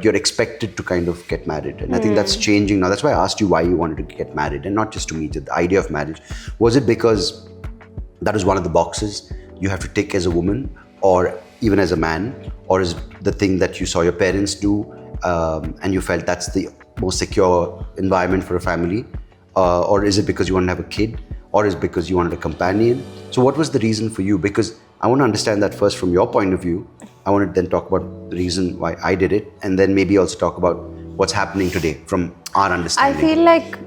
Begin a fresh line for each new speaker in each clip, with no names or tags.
you're expected to kind of get married. And I think that's changing now. That's why I asked you why you wanted to get married and not just to meet it. The idea of marriage, was it because that was one of the boxes you have to tick as a woman or even as a man, or is the thing that you saw your parents do and you felt that's the most secure environment for a family? Or is it because you want to have a kid, or is it because you wanted a companion? So what was the reason for you? Because I want to understand that first from your point of view. I want to then talk about the reason why I did it, and then maybe also talk about what's happening today from our understanding.
I feel like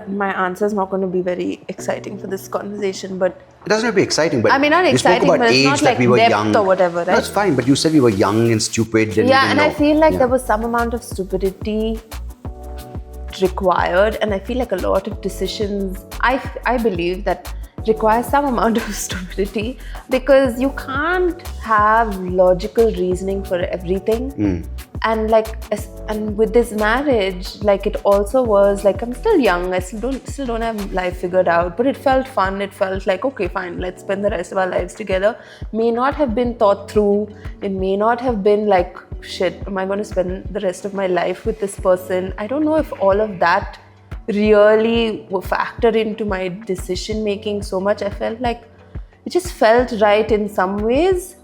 my answer is not going to be very exciting for this conversation, but
it doesn't have to be exciting, but
I mean, not
you
exciting,
spoke about
but it's
age,
not
that
like
we were
depth
young
or whatever, right?
That's fine, but you said we were young and stupid. And
yeah, and I feel like
Yeah.
there was some amount of stupidity required, and I feel like a lot of decisions, I believe that require some amount of stupidity, because you can't have logical reasoning for everything. And and with this marriage, like, it also was like, I'm still young, I still don't have life figured out, but it felt fun. It felt like, okay, fine, let's spend the rest of our lives together. May not have been thought through. It may not have been like, shit, am I going to spend the rest of my life with this person? I don't know if all of that really factored into my decision making so much. I felt like it just felt right in some ways.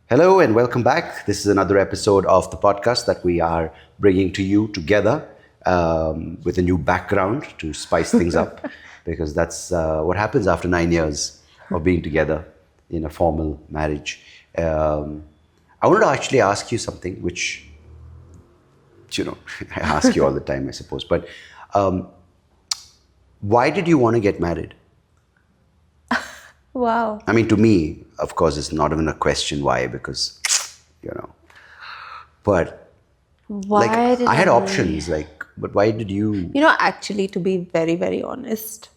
Hello and welcome back. This is another episode of the podcast that we are bringing to you together with a new background to spice things up, because that's what happens after 9 years of being together in a formal marriage. I wanted to actually ask you something which, I ask you all the time, I suppose, but why did you want to get married?
Wow.
I mean, to me, of course, it's not even a question why, because, but
Why did
I had options, but why did you?
Actually, to be very, very honest,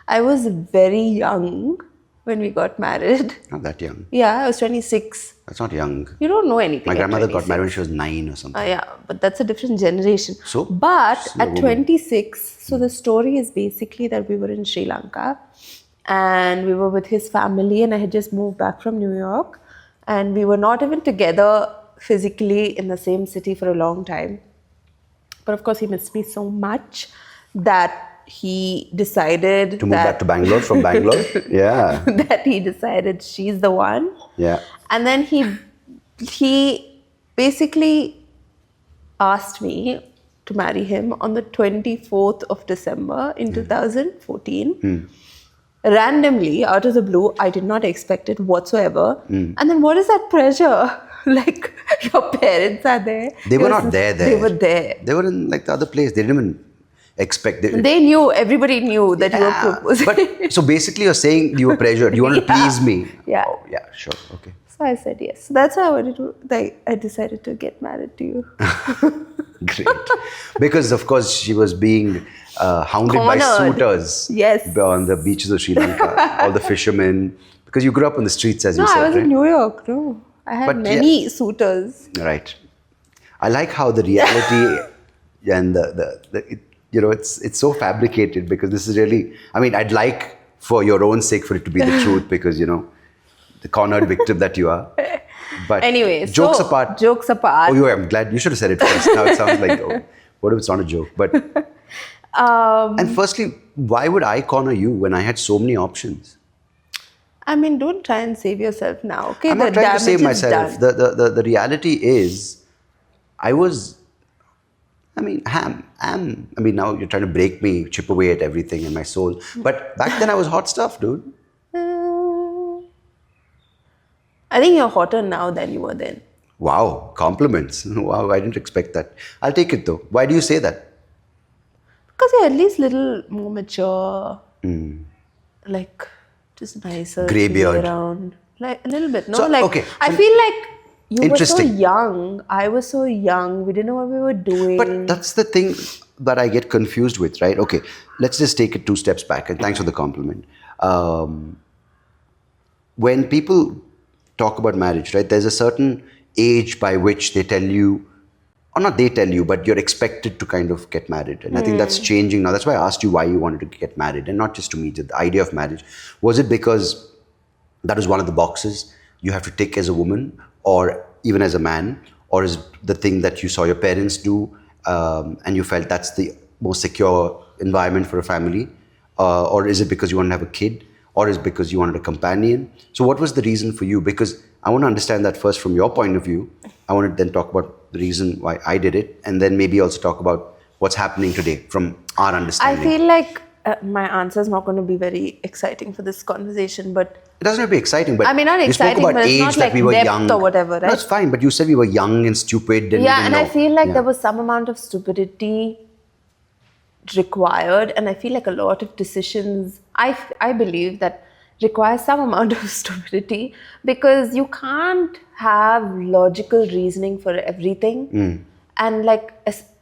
I was very young when we got married.
Not that young.
Yeah, I was 26.
That's not young.
You don't know anything.
My grandmother got
26.
married when she was 9 or something.
Yeah, but that's a different generation.
So?
But
Still a
at
woman.
26, so the story is basically that we were in Sri Lanka and we were with his family, and I had just moved back from New York, and we were not even together physically in the same city for a long time. But of course, he missed me so much that he decided
To move back to Bangalore from Bangalore? Yeah.
that he decided she's the one.
Yeah.
And then he basically asked me to marry him on the 24th of December in 2014. Randomly, out of the blue, I did not expect it whatsoever. And then what is that pressure? Like, your parents are there.
They were not there.
They were there.
They were in the other place. They didn't even expect.
They knew, everybody knew that you were proposing.
But so basically you're saying you were pressured. You wanted to please me.
Yeah.
Oh, yeah, sure. Okay.
So I said yes. So that's how I decided to get married to you.
Great. Because, of course, she was being hounded by
Cornered.
suitors.
Yes.
On the beaches of Sri Lanka. All the fishermen. Because you grew up on the streets, as you
No,
said,
I was
right?
in New York. No, I had
But
many suitors.
Right. I like how the reality and it's so fabricated, because this is really, I mean, I'd like for your own sake for it to be the truth, because, the cornered victim that you are. But
Anyway,
jokes
so,
apart.
Jokes apart.
Oh, I'm glad you should have said it first. Now it sounds like, what if it's not a joke? But and firstly, why would I corner you when I had so many options?
I mean, don't try and save yourself now. Okay,
I'm
the
not trying to
damage
save
is
myself.
done.
The reality is, now you're trying to break me, chip away at everything in my soul. But back then I was hot stuff, dude.
I think you're hotter now than you were then.
Wow, compliments. Wow, I didn't expect that. I'll take it though. Why do you say that?
Because you're at least a little more mature. Like, just nicer
Grey
to be
beard.
around. Like, a little bit. No,
So,
like,
okay,
I
so-
feel like you were so
Interesting.
young. I was so young. We didn't know what we were doing.
But that's the thing that I get confused with, right? Okay, let's just take it 2 steps back, and thanks for the compliment. When people talk about marriage, right, there's a certain age by which they tell you or not they tell you, but you're expected to kind of get married. And I think that's changing now. That's why I asked you why you wanted to get married, and not just to meet the idea of marriage. Was it because that was one of the boxes you have to tick as a woman, or even as a man, or is the thing that you saw your parents do, and you felt that's the most secure environment for a family, or is it because you want to have a kid, or is it because you wanted a companion? So what was the reason for you? Because I want to understand that first from your point of view. I want to then talk about the reason why I did it, and then maybe also talk about what's happening today from our
I
understanding.
feel like my answer is not going to be very exciting for this conversation, but
It doesn't have to be exciting, but
I mean, not
you spoke
exciting,
about
but it's
age,
not
that
like
we were
depth
young
or whatever, right?
That's fine, but you said we were young and stupid. And
yeah,
we
and
didn't
I feel like
know.
there was some amount of stupidity required, and I feel like a lot of decisions, I believe that require some amount of stupidity, because you can't have logical reasoning for everything. And like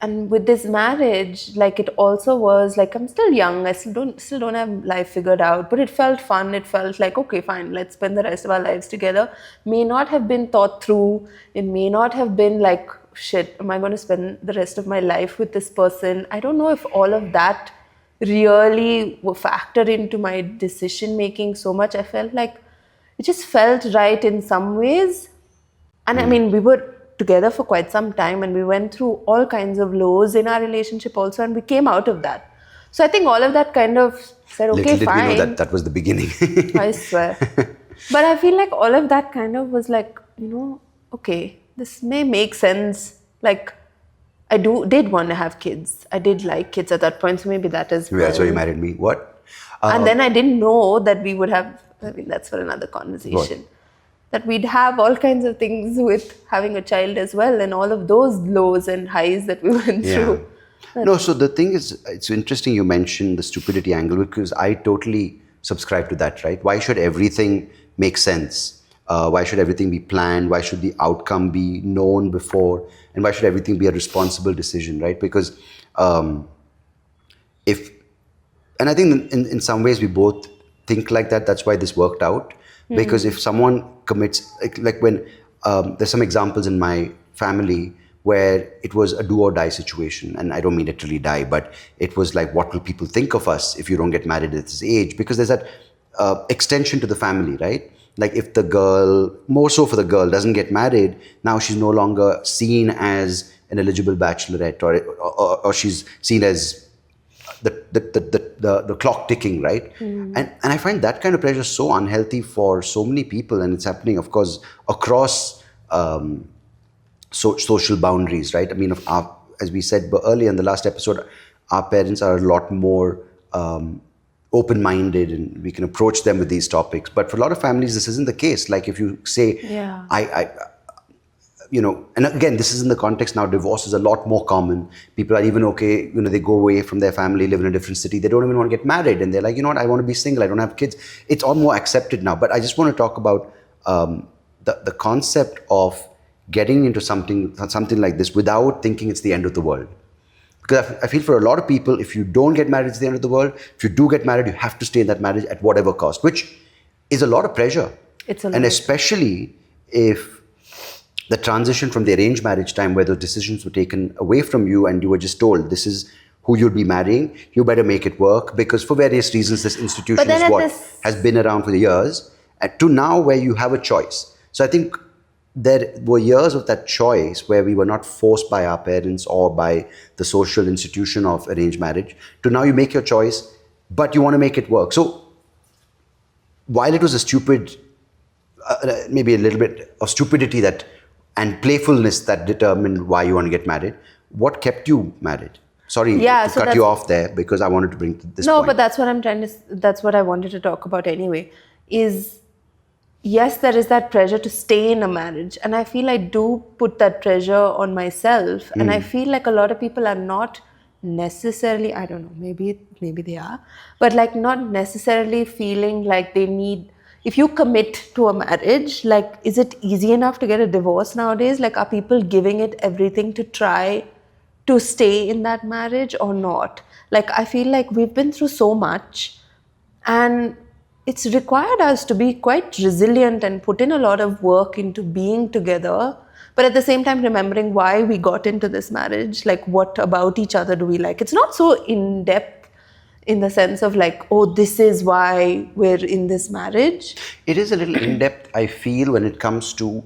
and with this marriage, like it also was like, I'm still young, I still don't have life figured out, but it felt fun. It felt like, okay, fine, let's spend the rest of our lives together. May not have been thought through. It may not have been like, shit, am I going to spend the rest of my life with this person? I don't know if all of that really factored into my decision making so much. I felt like it just felt right in some ways. And I mean, we were together for quite some time, and we went through all kinds of lows in our relationship also, and we came out of that. So I think all of that kind of said, okay,
Little did
fine.
we know that that was the beginning.
I swear. But I feel like all of that kind of was like, okay, this may make sense. Like, I did want to have kids. I did like kids at that point, so maybe that is.
That's why you married me. What?
And then I didn't know that we would have, I mean, that's for another conversation. That we'd have all kinds of things with having a child as well, and all of those lows and highs that we went through.
No, so the thing is, it's interesting you mentioned the stupidity angle, because I totally subscribe to that, right? Why should everything make sense? Why should everything be planned? Why should the outcome be known before? And why should everything be a responsible decision, right? Because and I think in some ways we both think like that. That's why this worked out. Because if someone commits, like when there's some examples in my family where it was a do or die situation, and I don't mean literally die, but it was like, what will people think of us if you don't get married at this age? Because there's that extension to the family, right? Like if the girl, more so for the girl, doesn't get married, now she's no longer seen as an eligible bachelorette, or she's seen as the clock ticking, right? And I find that kind of pressure so unhealthy for so many people, and it's happening, of course, across social boundaries, right? I mean, as we said earlier in the last episode, our parents are a lot more open-minded, and we can approach them with these topics. But for a lot of families, this isn't the case. Like if you say, and again, this is in the context now, divorce is a lot more common. People are even okay, they go away from their family, live in a different city. They don't even want to get married. And they're like, you know what, I want to be single. I don't have kids. It's all more accepted now. But I just want to talk about the concept of getting into something like this without thinking it's the end of the world. Because I feel for a lot of people, if you don't get married, it's the end of the world. If you do get married, you have to stay in that marriage at whatever cost, which is a lot of pressure.
It's a lot.
And especially if the transition from the arranged marriage time, where those decisions were taken away from you and you were just told this is who you'll be marrying, you better make it work, because for various reasons this institution is what has been around for years, to now where you have a choice. So I think there were years of that choice where we were not forced by our parents or by the social institution of arranged marriage, to now you make your choice, but you want to make it work. So while it was a stupid, maybe a little bit of stupidity and playfulness that determined why you want to get married, what kept you married? Sorry to cut you off there, because I wanted to bring this point.
No, but that's what I wanted to talk about anyway, is yes, there is that pressure to stay in a marriage. And I feel I do put that pressure on myself. And I feel like a lot of people are not necessarily, I don't know, maybe they are, but like not necessarily feeling like they need, if you commit to a marriage, like, is it easy enough to get a divorce nowadays? Like, are people giving it everything to try to stay in that marriage or not? Like, I feel like we've been through so much, and it's required us to be quite resilient and put in a lot of work into being together, but at the same time remembering why we got into this marriage, like what about each other do we like. It's not so in depth in the sense of like, oh, this is why we're in this marriage.
It is a little in-depth, I feel, when it comes to,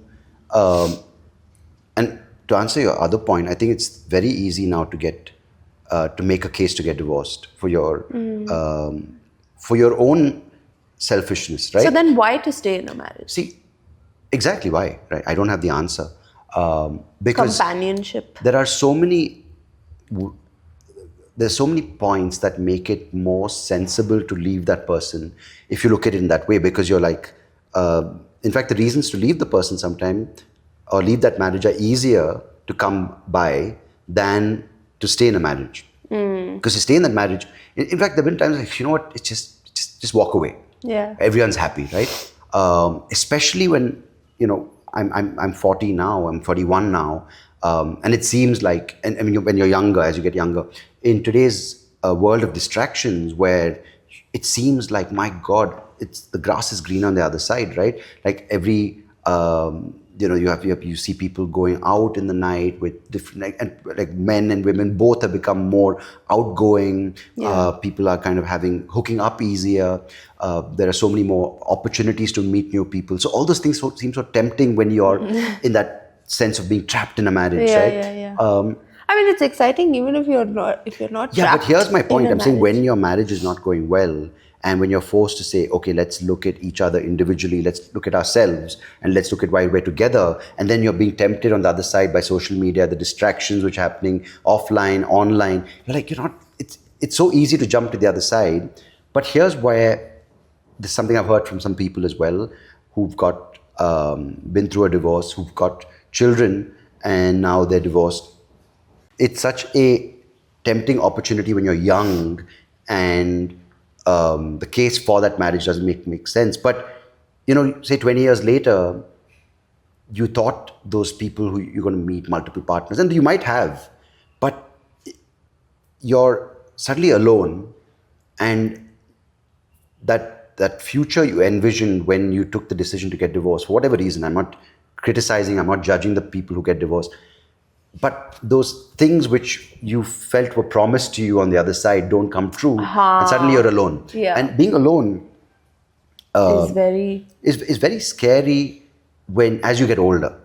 and to answer your other point, I think it's very easy now to get, to make a case to get divorced for your own selfishness, right?
So then why to stay in a marriage?
See, exactly why, right? I don't have the answer. Because
Companionship.
there's so many points that make it more sensible to leave that person if you look at it in that way, because you're like, in fact, the reasons to leave the person sometime or leave that marriage are easier to come by than to stay in a marriage. Because you stay in that marriage, in fact, there have been times like, you know what, it's just walk away.
Yeah.
Everyone's happy, right? Especially when, you know, I'm 40 now, I'm 41 now, and it seems like, and I mean, when you're younger, as you get younger, in today's world of distractions, where it seems like, my God, it's the grass is green on the other side, right? Like every, you know, you see people going out in the night with different, like men and women both have become more outgoing. People are kind of hooking up easier. There are so many more opportunities to meet new people. So all those things seem so tempting when you're in that sense of being trapped in a marriage, right?
Yeah. I mean, it's exciting even if you're not.
Yeah, but here's my point. I'm saying
marriage.
when your marriage is not going well, and when you're forced to say, okay, let's look at each other individually, let's look at ourselves, and let's look at why we're together, and then you're being tempted on the other side by social media, the distractions which are happening offline, online. You're like, you're not. It's so easy to jump to the other side. But here's where there's something I've heard from some people as well who've got been through a divorce, who've got children, and now they're divorced. It's such a tempting opportunity when you're young, and the case for that marriage doesn't make sense. But, you know, say 20 years later, you thought those people who you're going to meet multiple partners, and you might have, but you're suddenly alone, and that future you envisioned when you took the decision to get divorced, for whatever reason, I'm not criticizing, I'm not judging the people who get divorced, but those things which you felt were promised to you on the other side don't come true, and suddenly you're alone.
Yeah.
And being alone
is very
is very scary as you get older.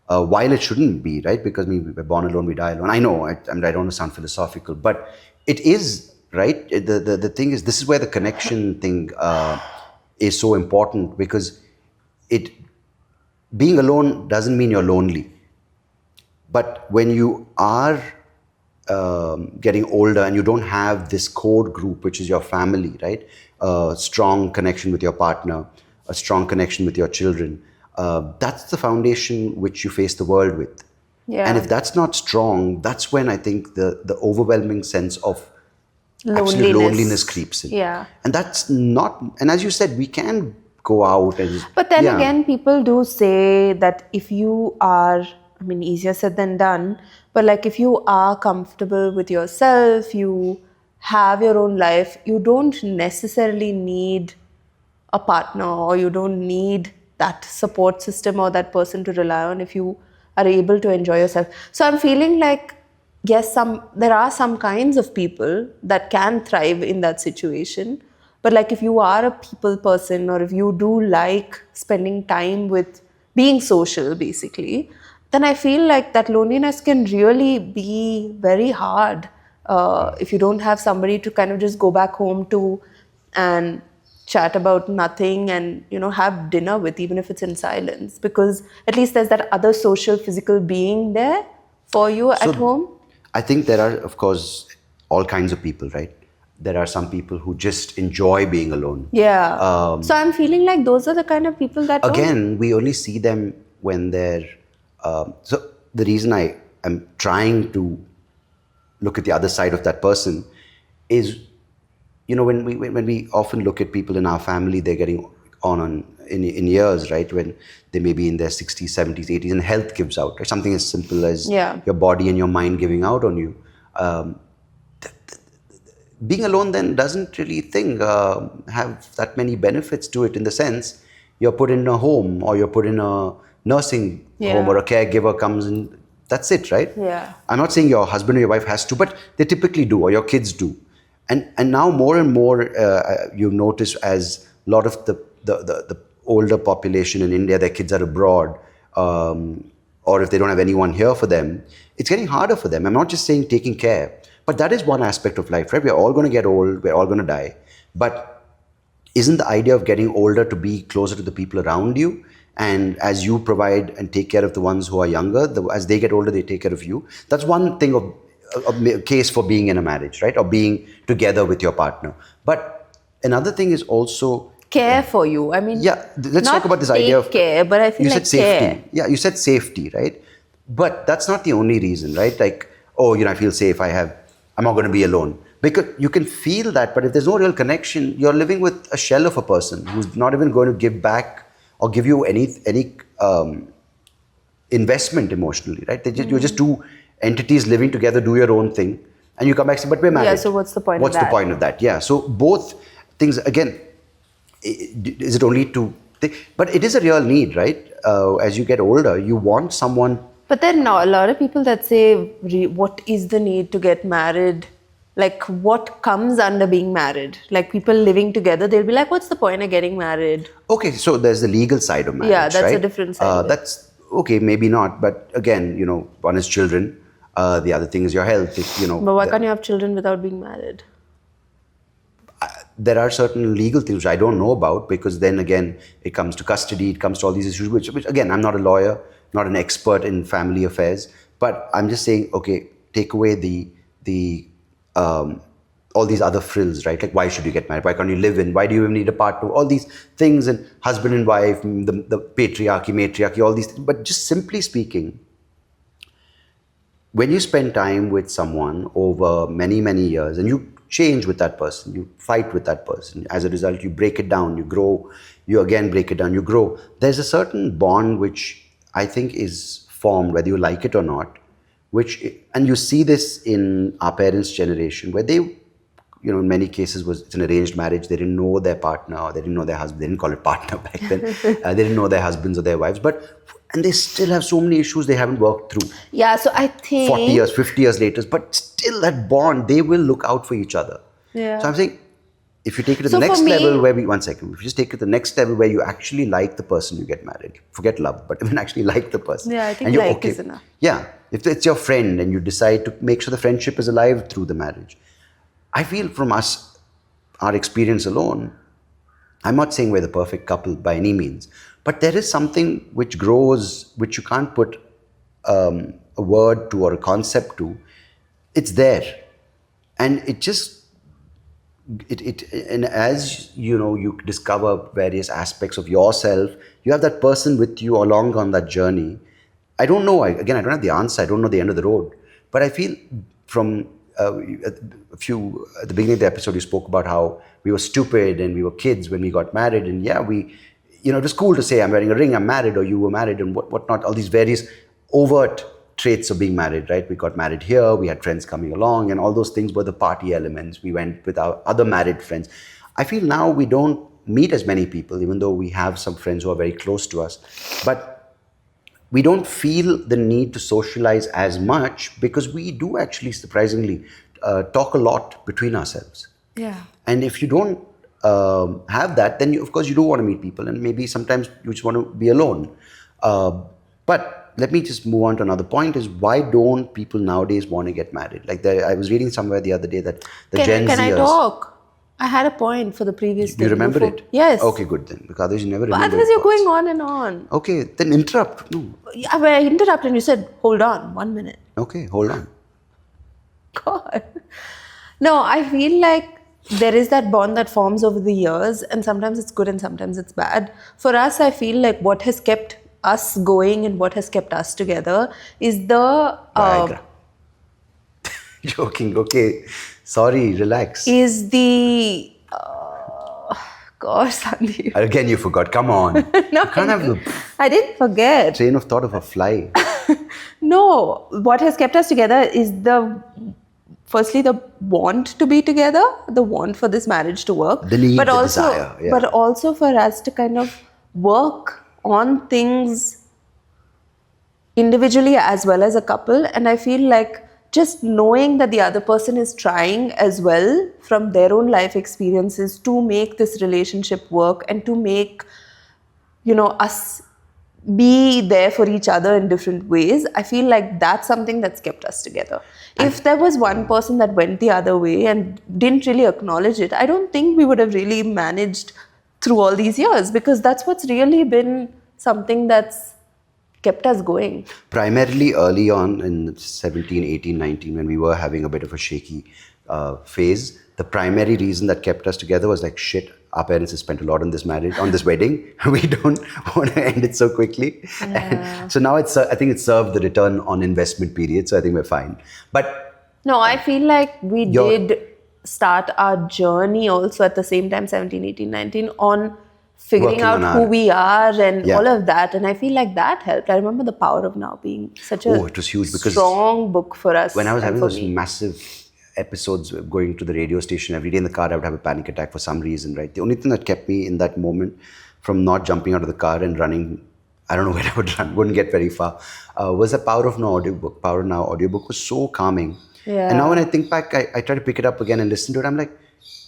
While it shouldn't be, right? Because we're born alone, we die alone. I know, I don't want to sound philosophical, but it is, right? The thing is, this is where the connection thing is so important, because being alone doesn't mean you're lonely. But when you are getting older and you don't have this core group, which is your family, right? A strong connection with your partner, a strong connection with your children, that's the foundation which you face the world with.
Yeah.
And if that's not strong, that's when I think the overwhelming sense of absolute loneliness creeps in.
Yeah.
And that's not, and as you said, we can go out and...
But then again, people do say that if you are, I mean, easier said than done, but like if you are comfortable with yourself, you have your own life, you don't necessarily need a partner, or you don't need that support system or that person to rely on if you are able to enjoy yourself. So I'm feeling like, yes, there are some kinds of people that can thrive in that situation. But like if you are a people person, or if you do like spending time with being social, basically, then I feel like that loneliness can really be very hard if you don't have somebody to kind of just go back home to and chat about nothing and, you know, have dinner with, even if it's in silence, because at least there's that other social, physical being there for you at home.
I think there are, of course, all kinds of people, right? There are some people who just enjoy being alone.
Yeah. So I'm feeling like those are the kind of people that
again, we only see them when they're... so the reason I am trying to look at the other side of that person is, you know, when we often look at people in our family, they're getting on in years, right? When they may be in their 60s, 70s, 80s, and health gives out, right? Something as simple as your body and your mind giving out on you. Being alone then doesn't really have that many benefits to it, in the sense you're put in a home, or you're put in a nursing
Yeah.
home or a caregiver comes in. That's it, right?
Yeah.
I'm not saying your husband or your wife has to, but they typically do, or your kids do. And now more and more you notice as a lot of the older population in India, their kids are abroad, or if they don't have anyone here for them, it's getting harder for them. I'm not just saying taking care, but that is one aspect of life, right? We're all going to get old, we're all going to die. But isn't the idea of getting older to be closer to the people around you? And as you provide and take care of the ones who are younger, as they get older, they take care of you. That's one thing of a case for being in a marriage, right? Or being together with your partner. But another thing is also
Care for you. I mean,
yeah, let's
not
talk about this idea of
take care, but I feel
you
like
said safety.
care.
Yeah, you said safety, right? But that's not the only reason, right? Like, oh, I feel safe. I'm not going to be alone. Because you can feel that, but if there's no real connection, you're living with a shell of a person who's not even going to give back or give you any investment emotionally, right? You're just two entities living together, do your own thing, and you come back and say, but we're married.
Yeah, so what's the point of
What's
that?
the point of that? Yeah, so both things, again, is it only to think? But it is a real need, right? As you get older, you want someone.
But then a lot of people that say, what is the need to get married? Like, what comes under being married? Like, people living together, they'll be like, what's the point of getting married?
Okay, so there's the legal side of marriage,
Yeah, that's
right?
a different side of it.
That's, okay, maybe not. But again, one is children. The other thing is your health.
But why can't you have children without being married?
There are certain legal things which I don't know about, because then again, it comes to custody, it comes to all these issues, which again, I'm not a lawyer, not an expert in family affairs, but I'm just saying, okay, take away the all these other frills, right? Like, why should you get married? Why can't you live in? Why do you even need a partner? All these things, and husband and wife, the patriarchy, matriarchy, all these things. But just simply speaking, when you spend time with someone over many, many years, and you change with that person, you fight with that person, as a result, you break it down, you grow, you again break it down, you grow. There's a certain bond which I think is formed, whether you like it or not, and you see this in our parents' generation, where they, in many cases it's an arranged marriage. They didn't know their partner, or they didn't know their husband. They didn't call it partner back then. They didn't know their husbands or their wives, and they still have so many issues they haven't worked through.
Yeah, so I think
40 years, 50 years later, but still that bond, they will look out for each other.
Yeah.
So I'm saying, if you take it to
So
the next
for me-
level if you just take it to the next level where you actually like the person you get married, forget love, but even actually like the person.
Yeah, I think
and you're
like is enough.
Yeah, if it's your friend and you decide to make sure the friendship is alive through the marriage. I feel from our experience alone, I'm not saying we're the perfect couple by any means, but there is something which grows, which you can't put a word to or a concept to. It's there. And it just, and as you discover various aspects of yourself, you have that person with you along on that journey. I don't know, I don't have the answer, I don't know the end of the road, but I feel from at the beginning of the episode, you spoke about how we were stupid and we were kids when we got married, and yeah, it was cool to say, I'm wearing a ring, I'm married, or you were married, and whatnot, all these various overt traits of being married, right? We got married here, we had friends coming along, and all those things were the party elements. We went with our other married friends. I feel now we don't meet as many people, even though we have some friends who are very close to us, but we don't feel the need to socialize as much, because we do actually surprisingly talk a lot between ourselves.
Yeah.
And if you don't have that, then of course you do want to meet people, and maybe sometimes you just want to be alone. But let me just move on to another point, is why don't people nowadays want to get married? Like I was reading somewhere the other day that the Gen
Can I
Zers...
talk? I had a point for the previous
Do
thing
you remember
before.
it?
Yes.
Okay, good then. Because otherwise you never remember.
Otherwise you're going on and on.
Okay, then interrupt. No.
Yeah, but I interrupted and you said, hold on, 1 minute.
Okay, hold on.
God. No, I feel like there is that bond that forms over the years, and sometimes it's good and sometimes it's bad. For us, I feel like what has kept us going and what has kept us together is the
Viagra. Joking. Okay. Sorry. Relax.
is the gosh, Sandeep.
Again, you forgot. Come on.
No,
You can't have the
I didn't forget.
train of thought of a fly.
No, what has kept us together is firstly the want to be together, the want for this marriage to work,
The need,
but
the
also,
desire, yeah.
but also for us to kind of work on things individually as well as a couple. And I feel like just knowing that the other person is trying as well from their own life experiences to make this relationship work and to make, us be there for each other in different ways, I feel like that's something that's kept us together. If there was one person that went the other way and didn't really acknowledge it, I don't think we would have really managed through all these years, because that's what's really been something that's kept us going.
Primarily early on in 17, 18, 19, when we were having a bit of a shaky phase, the primary reason that kept us together was like, shit, our parents have spent a lot on this marriage, on this wedding. We don't want to end it so quickly. And so now I think it served the return on investment period. So I think we're fine. But
no, I feel like we did start our journey also at the same time, 17, 18, 19, on figuring out who we are and all of that. And I feel like that helped. I remember The Power of Now being such a
it was huge because
strong book for us.
When I was having those massive episodes going to the radio station every day in the car, I would have a panic attack for some reason, right? The only thing that kept me in that moment from not jumping out of the car and running, I don't know where I would run, wouldn't get very far, was The Power of Now audiobook. Power of Now audiobook was so calming.
Yeah.
And now when I think back, I try to pick it up again and listen to it. I'm like,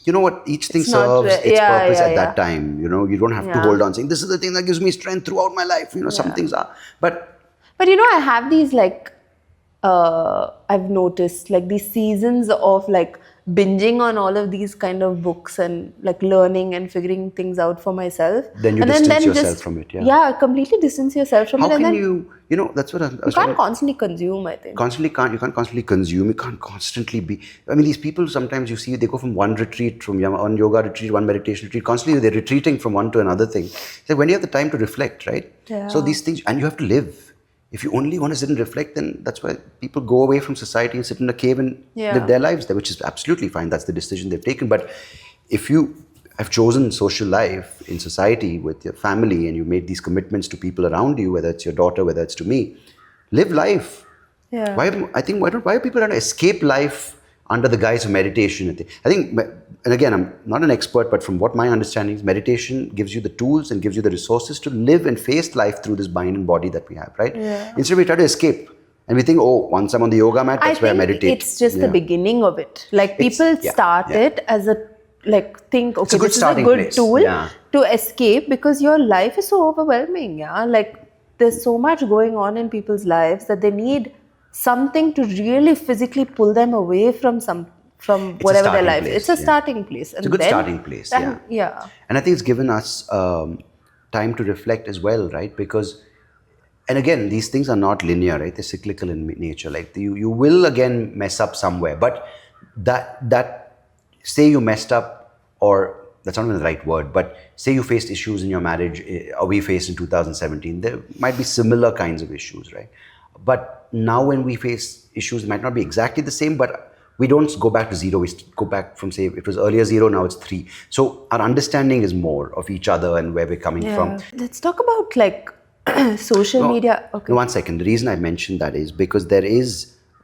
you know what? Each thing serves its purpose at that time. You know, you don't have to hold on saying, this is the thing that gives me strength throughout my life. You know, some things are. But
I have these I've noticed like these seasons of like binging on all of these kind of books and like learning and figuring things out for myself.
Then you distance yourself from it.
Yeah, completely distance yourself from it.
How can you know, that's what I was
You can't constantly consume, I think.
You can't constantly consume. You can't constantly be. I mean, these people sometimes you see they go from one retreat, from one yoga retreat, one meditation retreat. Constantly they're retreating from one to another thing. It's like when you have the time to reflect, right?
Yeah.
So these things, and you have to live. If you only want to sit and reflect, then that's why people go away from society and sit in a cave and live their lives there, which is absolutely fine. That's the decision they've taken. But if you have chosen social life in society with your family and you made these commitments to people around you, whether it's your daughter, whether it's to me, live life.
Yeah.
Why are people trying to escape life under the guise of meditation? I think, and again, I'm not an expert, but from what my understanding is, meditation gives you the tools and gives you the resources to live and face life through this mind and body that we have, right?
Yeah.
Instead, we try to escape. And we think, once I'm on the yoga mat, that's where I meditate.
It's just the beginning of it. Like people start it as a think, okay, this is a good tool to escape, because your life is so overwhelming. Yeah, like there's so much going on in people's lives that they need something to really physically pull them away from whatever their life is. It's a starting place.
It's a good starting place.
Yeah.
And I think it's given us time to reflect as well, right? Because, and again, these things are not linear, right? They're cyclical in nature. Like you will again mess up somewhere, but that say you messed up, or that's not even the right word, but say you faced issues in your marriage, or we faced in 2017, there might be similar kinds of issues, right? But now when we face issues, it might not be exactly the same, but we don't go back to zero. We go back from, say, it was earlier 0, now it's 3. So our understanding is more of each other and where we're coming from.
Let's talk about like social media. Okay.
No, 1 second. The reason I mentioned that is because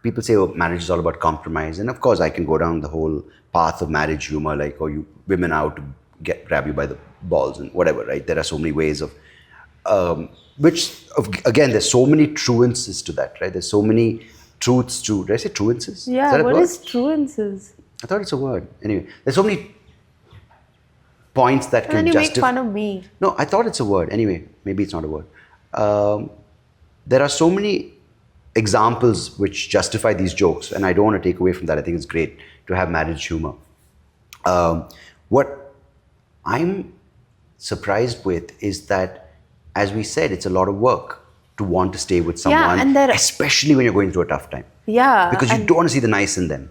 people say, marriage is all about compromise. And of course, I can go down the whole path of marriage humor, like, you women out to grab you by the balls and whatever, right? There are so many ways of, again, there's so many truances to that, right? There's so many truths to, did I say truances?
Yeah, what is truances?
I thought it's a word. Anyway, there's so many points that can justify.
And then you make fun of me.
No, I thought it's a word. Anyway, maybe it's not a word. There are so many examples which justify these jokes, and I don't want to take away from that. I think it's great to have marriage humor. What I'm surprised with is that, as we said, it's a lot of work to want to stay with someone, especially when you're going through a tough time.
Yeah.
Because you don't want to see the nice in them.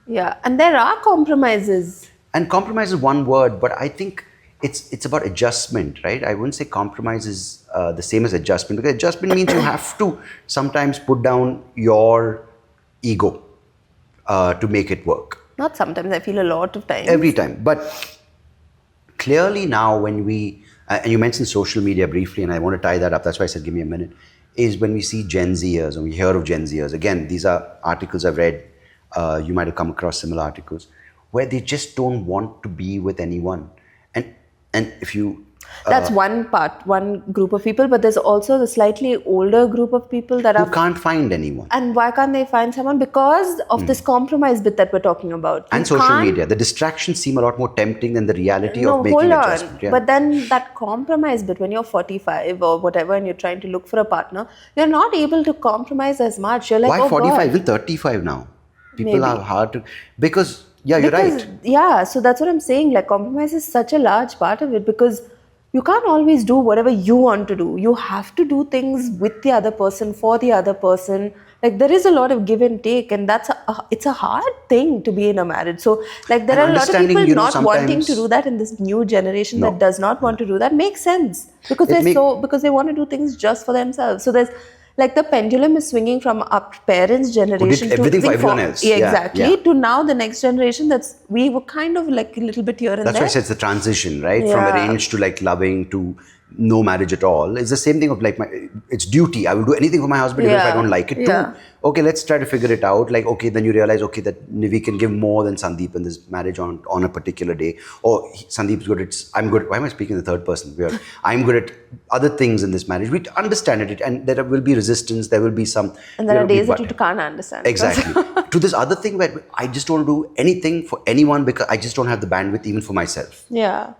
Yeah, and there are compromises.
And compromise is one word, but I think it's about adjustment, right? I wouldn't say compromise is the same as adjustment, because adjustment means you have to sometimes put down your ego to make it work.
Not sometimes, I feel a lot of times.
Every time. But clearly now when we, and you mentioned social media briefly, and I want to tie that up, that's why I said give me a minute, is when we see Gen Zers, and we hear of Gen Zers. Again, these are articles I've read, you might have come across similar articles, where they just don't want to be with anyone. And And if you
That's one part, one group of people, but there's also the slightly older group of people that
who
are.
can't find anyone.
And why can't they find someone? Because of this compromise bit that we're talking about.
And
You
social
can't-
media. The distractions seem a lot more tempting than the reality
No,
of making
hold on.
adjustment. Yeah.
But then that compromise bit, when you're 45 or whatever and you're trying to look for a partner, you're not able to compromise as much. You're like,
Why
oh
45?
God.
Even 35 now. People
Maybe.
are hard to... Because, yeah, you're
Because,
right.
yeah, so that's what I'm saying. Like, compromise is such a large part of it because you can't always do whatever you want to do. You have to do things with the other person, for the other person. Like, there is a lot of give and take, and it's a hard thing to be in a marriage. So, like, there
And
are a lot of
understanding,
people
you know,
not wanting to
sometimes-
do that in this new generation
No.
that does not want to do that. Makes sense because because they want to do things just for themselves. So there's like the pendulum is swinging from our parents' generation to
everything for
think
everyone else.
Yeah,
Yeah,
exactly.
yeah.
To now the next generation. We were kind of like a little bit here and
That's
there.
why I said it's the transition, right? From
Yeah.
arranged to like loving to no marriage at all. It's the same thing of like it's duty. I will do anything for my husband even if I
Yeah.
don't like it
Yeah.
too. Okay, let's try to figure it out. Like, okay, then you realize, okay, that Nivi can give more than Sandeep in this marriage on a particular day. Or Sandeep's good at, I'm good. Why am I speaking in the third person? I'm good at other things in this marriage. We understand it and there will be resistance. There will be some.
And there are days that
but-
you can't understand.
Exactly. To this other thing where I just don't do anything for anyone because I just don't have the bandwidth even for myself.
Yeah.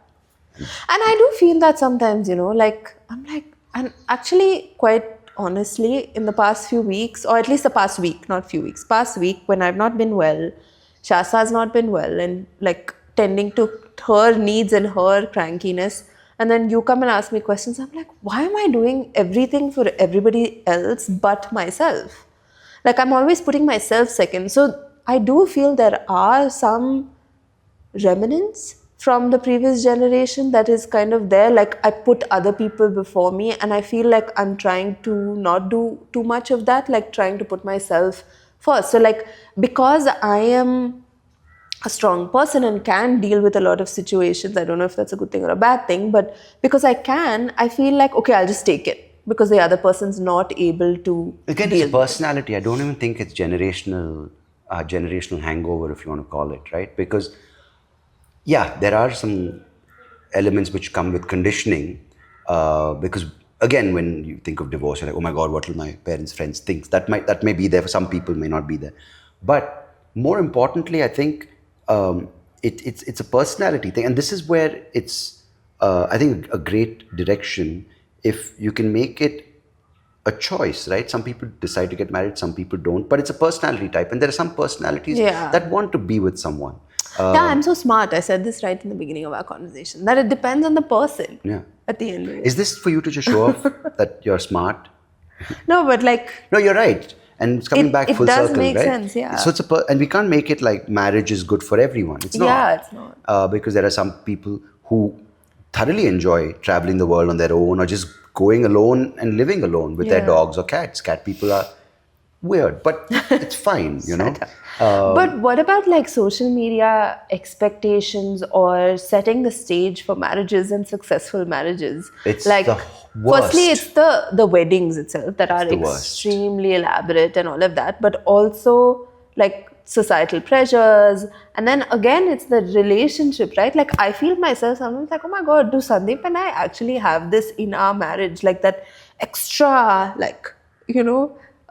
And I do feel that sometimes, like, I'm like, and actually, quite honestly, in the past few weeks, or at least the past week, not few weeks, past week, when I've not been well, Shasta's not been well, and like tending to her needs and her crankiness. And then you come and ask me questions. I'm like, why am I doing everything for everybody else but myself? Like, I'm always putting myself second. So I do feel there are some remnants from the previous generation that is kind of there. Like, I put other people before me, and I feel like I'm trying to not do too much of that, like trying to put myself first. So like, because I am a strong person and can deal with a lot of situations, I don't know if that's a good thing or a bad thing, but because I can, I feel like, okay, I'll just take it because the other person's not able to
Again,
deal
it's personality. I don't even think it's generational hangover, if you want to call it, right? Because, yeah, there are some elements which come with conditioning. Because, again, when you think of divorce, you're like, oh my God, what will my parents' friends think? That may be there for some people, may not be there. But more importantly, I think it's a personality thing. And this is where it's, I think, a great direction if you can make it a choice, right? Some people decide to get married, some people don't, but it's a personality type. And there are some personalities that want to be with someone.
Yeah, I'm so smart. I said this right in the beginning of our conversation, that it depends on the person.
Yeah.
At the end of it.
Is this for you to just show off that you're smart?
No, but like,
No, you're right. And it's coming back
it
full
does
circle,
make
right?
sense, yeah.
So it's and we can't make it like marriage is good for everyone. It's not.
Yeah, it's not.
Because there are some people who thoroughly enjoy traveling the world on their own or just going alone and living alone with their dogs or cats. Cat people are weird, but it's fine, you know.
But what about like social media expectations or setting the stage for marriages and successful marriages?
It's
like,
the worst.
firstly, it's the weddings itself that are
the worst.
extremely elaborate and all of that, but also like societal pressures. And then again, it's the relationship, right? Like, I feel myself sometimes like, oh my God, do Sandeep and I actually have this in our marriage? Like that extra, like,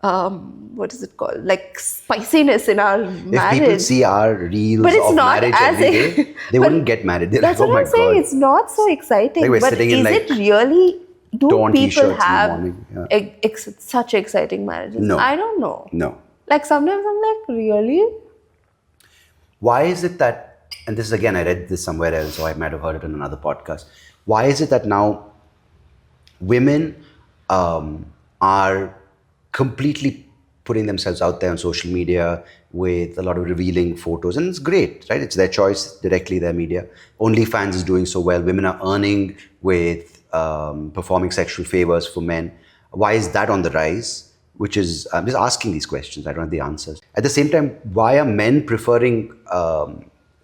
what is it called? Like spiciness in our marriage.
If people see our reels
But it's
of
not
marriage
as
every day, they wouldn't get married. They're
That's
like, oh
what
my
I'm saying.
God.
It's not so exciting.
Like we're
but
sitting
is
in, like,
it really? Do
torn
people
t-shirts in the
have
morning, yeah.
such exciting marriages?
No.
I don't know.
No.
Like sometimes I'm like, really?
Why is it that, and this is again, I read this somewhere else, or I might have heard it on another podcast. Why is it that now women are completely putting themselves out there on social media with a lot of revealing photos? And it's great, right? It's their choice, directly their media. OnlyFans is doing so well. Women are earning with performing sexual favors for men. Why is that on the rise? Which is, I'm just asking these questions. I don't have the answers. At the same time, why are men preferring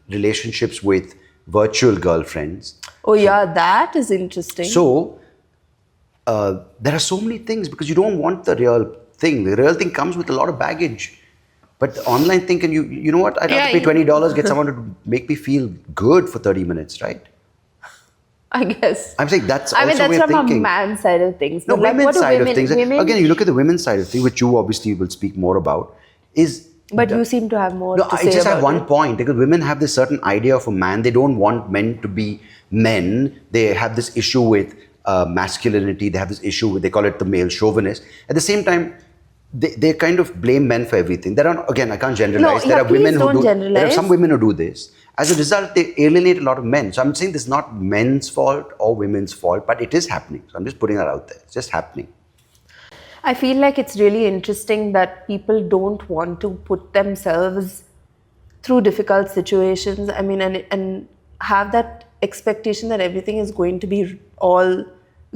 relationships with virtual girlfriends?
Oh yeah, that is interesting.
So, there are so many things because you don't want the real thing. The real thing comes with a lot of baggage. But the online thing, can you know what? I'd have to pay $20, get someone to make me feel good for 30 minutes, right?
I guess.
I'm saying that's
I
also
mean, that's
way of
from
thinking.
a man's side of things.
No,
But like,
women's
what do
side
women,
of things.
women,
Again, you look at the women's side of things, which you obviously will speak more about, is...
but you seem to have more
No,
to
I
say
just have
about
one
it.
point, because women have this certain idea of a man. They don't want men to be men. They have this issue with masculinity. They have this issue with, they call it the male chauvinist. At the same time, they kind of blame men for everything. There are, again, I can't generalize.
No,
There
yeah,
are women
please
who
don't
do, there are some
generalize.
women who do this. As a result, they alienate a lot of men. So I'm saying this is not men's fault or women's fault, but it is happening. So I'm just putting that out there. It's just happening.
I feel like it's really interesting that people don't want to put themselves through difficult situations. I mean, and have that expectation that everything is going to be all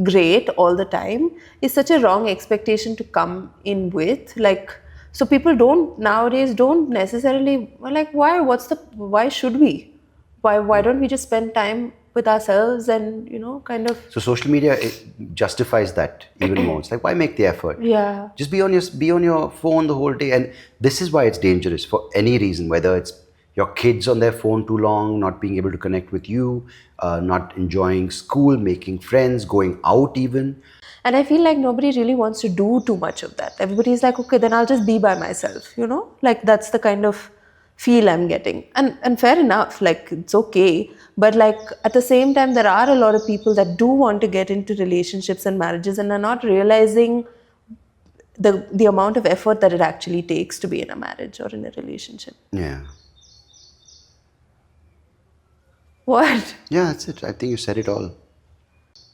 great all the time is such a wrong expectation to come in with. Like, so people nowadays don't necessarily like, why should we? Why don't we just spend time with ourselves and kind of.
So social media, it justifies that even more. It's like, why make the effort?
Yeah.
Just be on your phone the whole day. And this is why it's dangerous for any reason, whether it's your kids on their phone too long, not being able to connect with you, not enjoying school, making friends, going out even.
And I feel like nobody really wants to do too much of that. Everybody's like, okay, then I'll just be by myself, Like that's the kind of feel I'm getting. And fair enough, like it's okay. But like at the same time, there are a lot of people that do want to get into relationships and marriages and are not realizing the amount of effort that it actually takes to be in a marriage or in a relationship.
Yeah.
What?
Yeah, that's it. I think you said it all.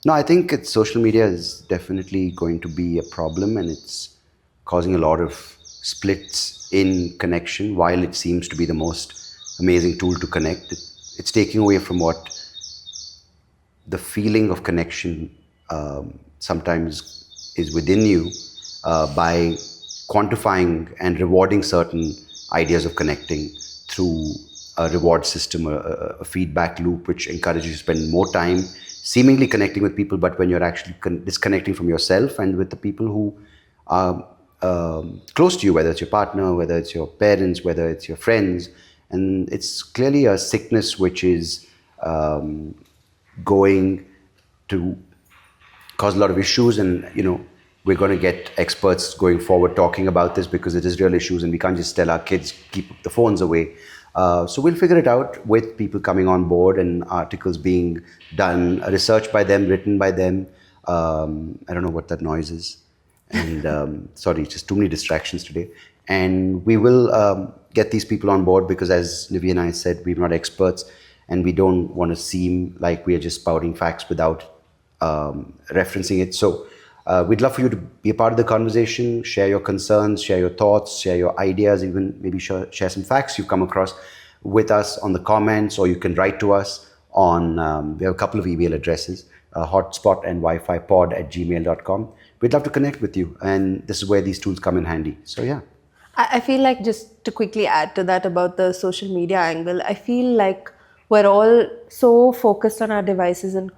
No, I think social media is definitely going to be a problem, and it's causing a lot of splits in connection. While it seems to be the most amazing tool to connect, it's taking away from what the feeling of connection sometimes is within you by quantifying and rewarding certain ideas of connecting through a reward system, a feedback loop, which encourages you to spend more time seemingly connecting with people, but when you're actually disconnecting from yourself and with the people who are close to you, whether it's your partner, whether it's your parents, whether it's your friends. And it's clearly a sickness which is going to cause a lot of issues. And, we're going to get experts going forward talking about this, because it is real issues and we can't just tell our kids, keep the phones away. So we'll figure it out with people coming on board and articles being done, research by them, written by them. I don't know what that noise is. And sorry, just too many distractions today. And we will get these people on board, because as Nivi and I said, we're not experts and we don't want to seem like we are just spouting facts without referencing it. So we'd love for you to be a part of the conversation, share your concerns, share your thoughts, share your ideas, even maybe share some facts you've come across with us on the comments, or you can write to us on, we have a couple of email addresses, hotspot@gmail.com. We'd love to connect with you, and this is where these tools come in handy. So yeah.
I feel like, just to quickly add to that about the social media angle, I feel like we're all so focused on our devices and,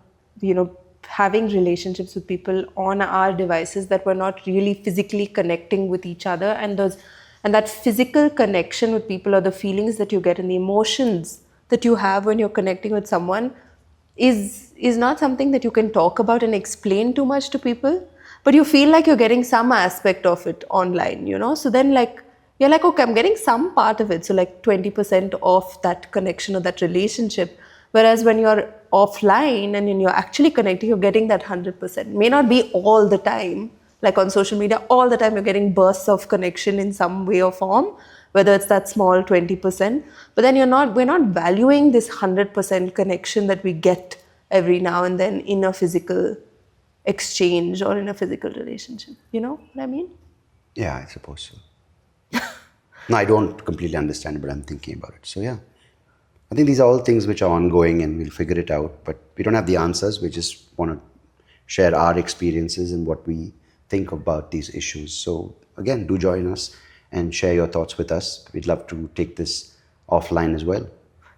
having relationships with people on our devices that we're not really physically connecting with each other. And that physical connection with people, or the feelings that you get and the emotions that you have when you're connecting with someone is not something that you can talk about and explain too much to people. But you feel like you're getting some aspect of it online, So then you're like, okay, I'm getting some part of it. So like 20% of that connection or that relationship. Whereas when you're offline and when you're actually connecting, you're getting that 100%. May not be all the time, like on social media, all the time you're getting bursts of connection in some way or form, whether it's that small 20%. But then we're not valuing this 100% connection that we get every now and then in a physical exchange or in a physical relationship. You know what I mean?
Yeah, I suppose so. No, I don't completely understand, but I'm thinking about it. So yeah, I think these are all things which are ongoing and we'll figure it out, but we don't have the answers. We just want to share our experiences and what we think about these issues. So again, do join us and share your thoughts with us. We'd love to take this offline as well.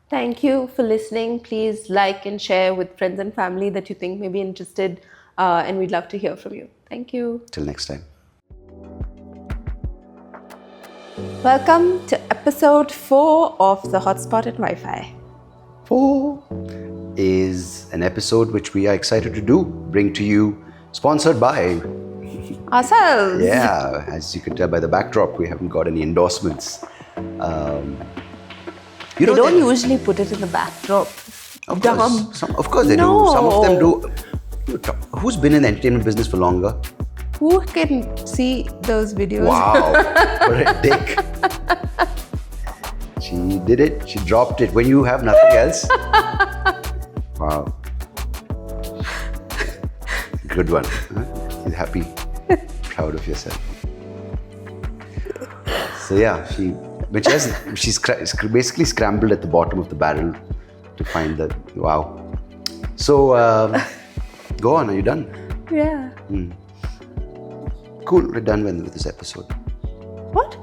Thank you for listening. Please like and share with friends and family that you think may be interested, and we'd love to hear from you. Thank you.
Till next time.
Welcome to episode 4 of the Hotspot and Wi-Fi.
4. is an episode which we are excited to bring to you, sponsored by.
Ourselves.
Yeah, as you can tell by the backdrop, we haven't got any endorsements.
They don't usually put it in the backdrop.
Of course they do. Some of them do. Who's been in the entertainment business for longer?
Who can see those videos?
Wow, what a dick. She did it. She dropped it when you have nothing else. Wow. Good one. Huh? She's happy, proud of yourself. So yeah, she's basically scrambled at the bottom of the barrel to find the wow. So go on. Are you done?
Yeah.
Cool. We're done with this episode.
What?